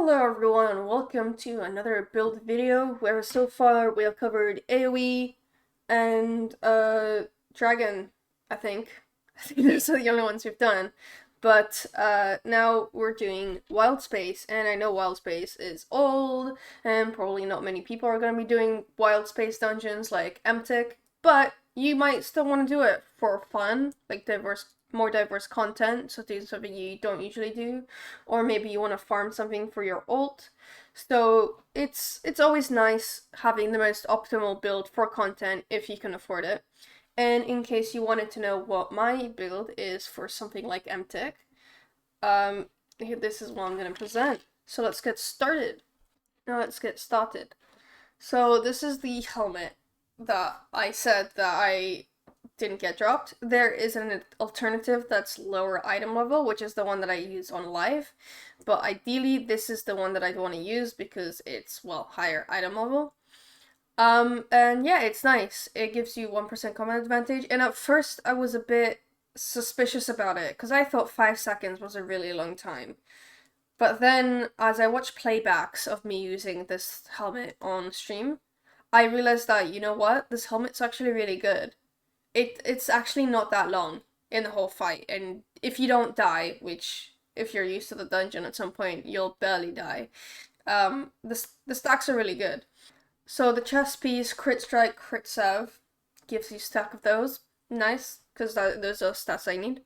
Hello everyone and welcome to another build video where so far we have covered AoE and Dragon, I think. I think those are the only ones we've done. But now we're doing Wildspace, and I know Wildspace is old and probably not many people are going to be doing Wildspace dungeons like Emptic, but you might still want to do it for fun, like more diverse content, so do something you don't usually do, or maybe you want to farm something for your ult. So it's always nice having the most optimal build for content if you can afford it. And in case you wanted to know what my build is for something like MTech, this is what I'm going to present. So let's get started. Now let's get started. So this is the helmet that I said that I didn't get dropped. There is an alternative that's lower item level, which is the one that I use on live. But ideally, this is the one that I'd want to use because it's, well, higher item level. And yeah, it's nice. It gives you 1% combat advantage. And at first, I was a bit suspicious about it because I thought 5 seconds was a really long time. But then, as I watched playbacks of me using this helmet on stream, I realized that, you know what? This helmet's actually really good. It's actually not that long in the whole fight, and if you don't die, which if you're used to the dungeon at some point, you'll barely die, the stacks are really good. So the chest piece, crit strike, crit sev, gives you a stack of those. Nice, because those are stats I need.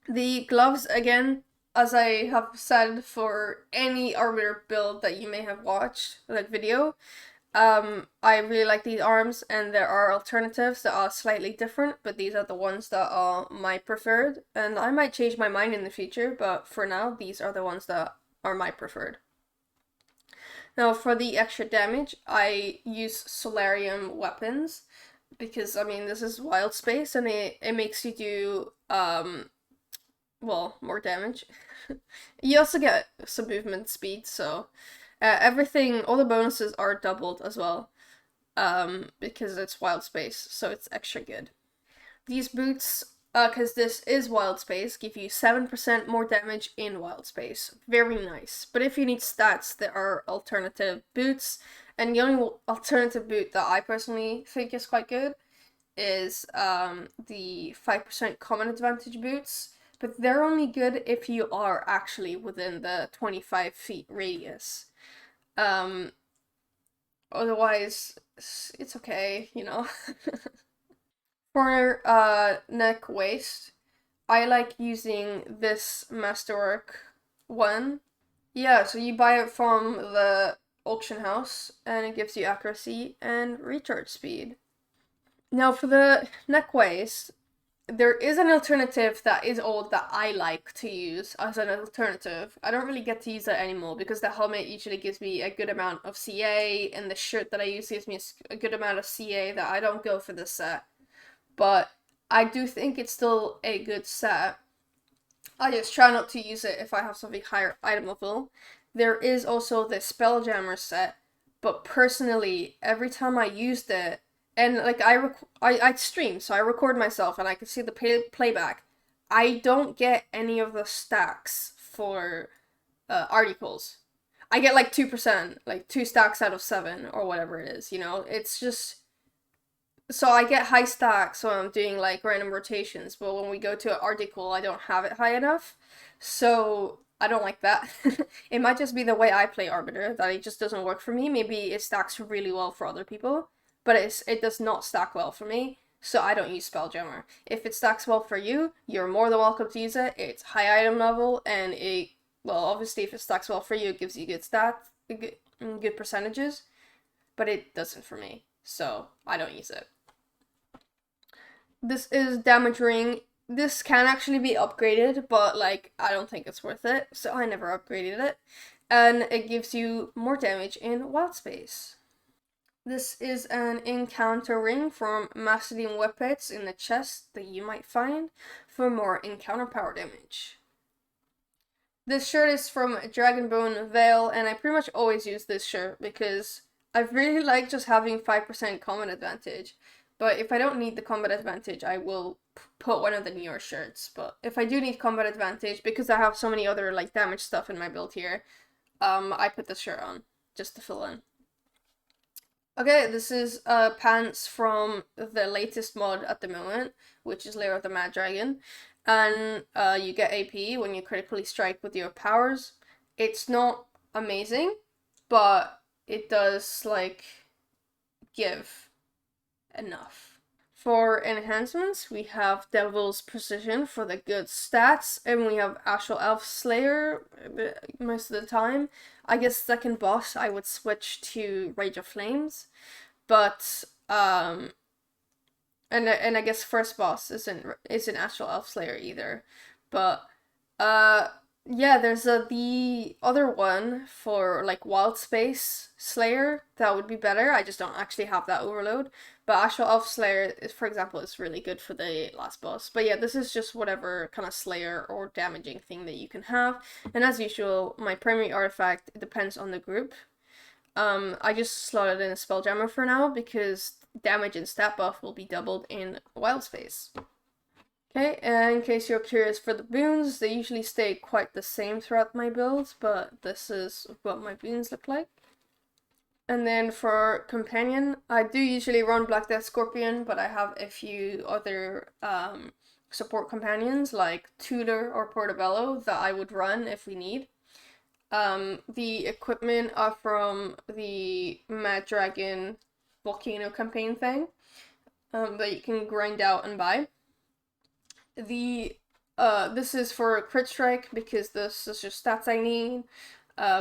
The gloves, again, as I have said for any Arbiter build that you may have watched, like video, I really like these arms, and there are alternatives that are slightly different, but these are the ones that are my preferred, and I might change my mind in the future, but for now, these are the ones that are my preferred. Now, for the extra damage, I use Solarium weapons, because, I mean, this is Wildspace, and it makes you do, well, more damage. You also get some movement speed, so everything, all the bonuses are doubled as well, because it's Wildspace, so it's extra good. These boots, because this is Wildspace, give you 7% more damage in Wildspace. Very nice. But if you need stats, there are alternative boots, and the only alternative boot that I personally think is quite good is the 5% common advantage boots, but they're only good if you are actually within the 25 feet radius. Otherwise, it's okay, you know. For neck waist, I like using this Masterwork one. Yeah, so you buy it from the auction house, and it gives you accuracy and recharge speed. Now for the neck waist, there is an alternative that is old that I like to use as an alternative. I don't really get to use that anymore because the helmet usually gives me a good amount of CA, and the shirt that I use gives me a good amount of CA that I don't go for this set. But I do think it's still a good set. I just try not to use it if I have something higher item level. There is also the Spelljammer set, but personally, every time I used it, and like I stream, so I record myself and I can see the playback. I don't get any of the stacks for articles. I get like 2%, like 2 stacks out of 7 or whatever it is. You know, it's just. So I get high stacks when I'm doing like random rotations, but when we go to an article, I don't have it high enough. So I don't like that. It might just be the way I play Arbiter that it just doesn't work for me. Maybe it stacks really well for other people, but it does not stack well for me, so I don't use Spelljammer. If it stacks well for you, you're more than welcome to use it. It's high item level, and well, obviously if it stacks well for you, it gives you good stats, good percentages, but it doesn't for me, so I don't use it. This is Damage Ring. This can actually be upgraded, but like I don't think it's worth it, so I never upgraded it. And it gives you more damage in Wildspace. This is an encounter ring from Macedon Whippets in the chest that you might find for more encounter power damage. This shirt is from Dragonbone Veil, and I pretty much always use this shirt because I really like just having 5% combat advantage. But if I don't need the combat advantage, I will put one of the newer shirts. But if I do need combat advantage, because I have so many other like damage stuff in my build here, I put this shirt on just to fill in. Okay, this is pants from the latest mod at the moment, which is Lair of the Mad Dragon. And you get AP when you critically strike with your powers. It's not amazing, but it does, like, give enough. For enhancements, we have Devil's Precision for the good stats, and we have Astral Elf Slayer most of the time. I guess second boss I would switch to Rage of Flames, but and I guess first boss isn't Astral Elf Slayer either, but yeah, there's the other one for like Wildspace Slayer that would be better. I just don't actually have that overload. But Astral Elf Slayer, for example, is really good for the last boss. But yeah, this is just whatever kind of Slayer or damaging thing that you can have. And as usual, my primary artifact depends on the group. I just slotted in a Spelljammer for now because damage and stat buff will be doubled in Wildspace. Okay, and in case you're curious for the boons, they usually stay quite the same throughout my builds, but this is what my boons look like. And then for companion, I do usually run Black Death Scorpion, but I have a few other support companions like Tutor or Portobello that I would run if we need. The equipment are from the Mad Dragon Volcano campaign thing that you can grind out and buy. This is for Crit Strike because this is just stats I need.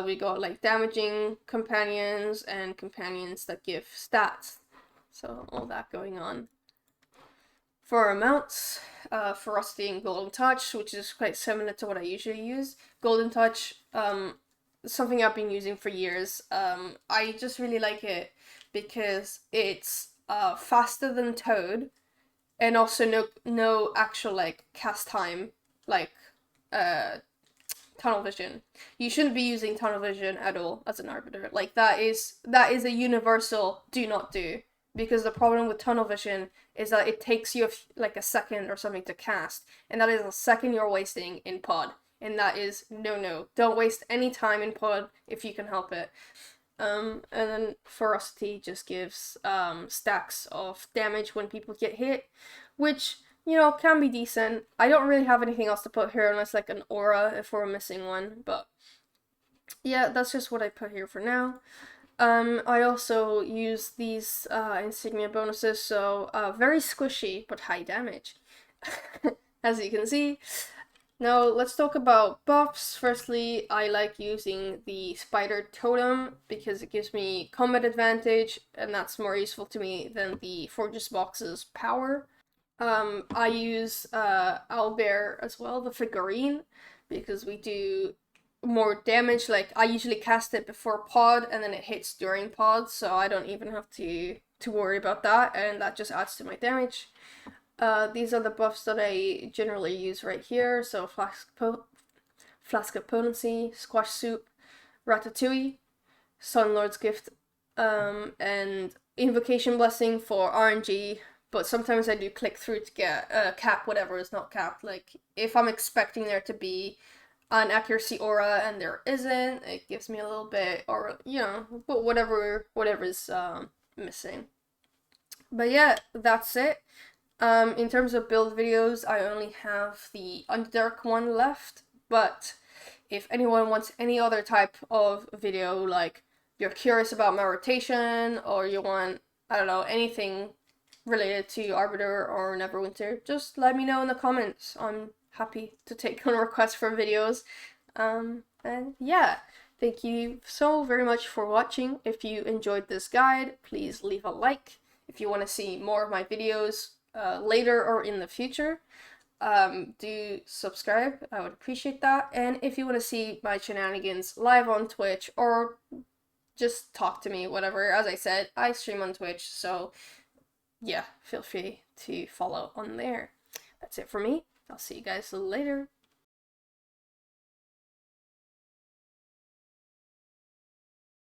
We got like damaging companions and companions that give stats. So all that going on. For our mounts, Ferocity and Golden Touch, which is quite similar to what I usually use. Golden Touch, something I've been using for years. I just really like it because it's faster than Toad. And also no actual like cast time, like tunnel vision. You shouldn't be using tunnel vision at all as an Arbiter. Like that is a universal do not do, because the problem with tunnel vision is that it takes you like a second or something to cast, and that is a second you're wasting in pod, and that is no. Don't waste any time in pod if you can help it. And then Ferocity just gives stacks of damage when people get hit, which, you know, can be decent. I don't really have anything else to put here unless like an aura if we're missing one, but yeah, that's just what I put here for now. I also use these insignia bonuses, so very squishy but high damage, as you can see. Now, let's talk about buffs. Firstly, I like using the Spider Totem because it gives me combat advantage, and that's more useful to me than the Forges Box's power. I use Owlbear as well, the figurine, because we do more damage. Like, I usually cast it before pod, and then it hits during pod, so I don't even have to worry about that, and that just adds to my damage. These are the buffs that I generally use right here. So Flask of Potency, Squash Soup, Ratatouille, Sunlord's Gift, and Invocation Blessing for RNG. But sometimes I do click through to get cap whatever is not capped. Like if I'm expecting there to be an accuracy aura and there isn't, it gives me a little bit, or you know, but whatever is missing. But yeah, that's it. In terms of build videos, I only have the Underdark one left, but if anyone wants any other type of video, like you're curious about my rotation, or you want, I don't know, anything related to Arbiter or Neverwinter, just let me know in the comments. I'm happy to take on requests for videos. And yeah, thank you so very much for watching. If you enjoyed this guide, please leave a like. If you want to see more of my videos, later or in the future, do subscribe. I would appreciate that. And if you want to see my shenanigans live on Twitch or just talk to me, whatever, as I said, I stream on Twitch, so yeah, feel free to follow on there. That's it for me. I'll see you guys later.